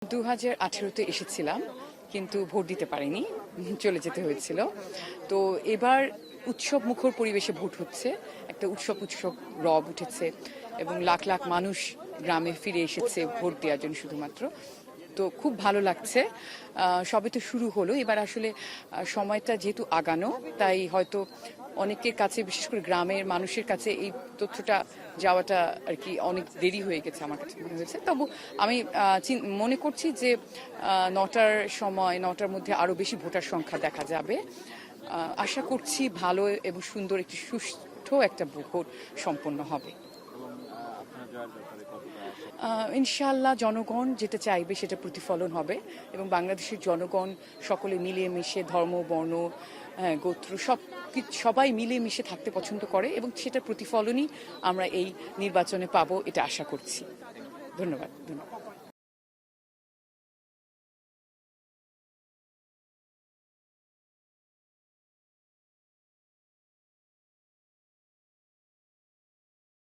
2018-তে এসেছিলাম, কিন্তু ভোট দিতে পারিনি, চলে যেতে হয়েছিল। তো এবার উৎসব মুখর পরিবেশে ভোট হচ্ছে, একটা উৎসব রব উঠেছে এবং লাখ লাখ মানুষ গ্রামে ফিরে এসেছে ভোট দেওয়ার জন্য শুধুমাত্র। তো খুব ভালো লাগছে। সবে তো শুরু হলো, এবার আসলে সময়টা যেহেতু আগানো, তাই হয়তো অনেকের কাছে, বিশেষ করে গ্রামের মানুষের কাছে এই তথ্যটা যাওয়াটা আর কি অনেক দেরি হয়ে গেছে আমার কাছে মনে হয়েছে। তবু আমি মনে করছি যে 9টার মধ্যে আরো বেশি ভোটার সংখ্যা দেখা যাবে। আশা করছি ভালো এবং সুন্দর একটি সুষ্ঠু একটা ভোট সম্পন্ন হবে। ইনশাআল্লাহ জনগণ যেটা চাইবে সেটা প্রতিফলন হবে এবং বাংলাদেশের জনগণ সকলে মিলেমিশে ধর্ম, বর্ণ, গোত্র সবাই মিলেমিশে থাকতে পছন্দ করে এবং সেটা প্রতিফলনই আমরা এই নির্বাচনে পাবো, এটা আশা করছি। ধন্যবাদ।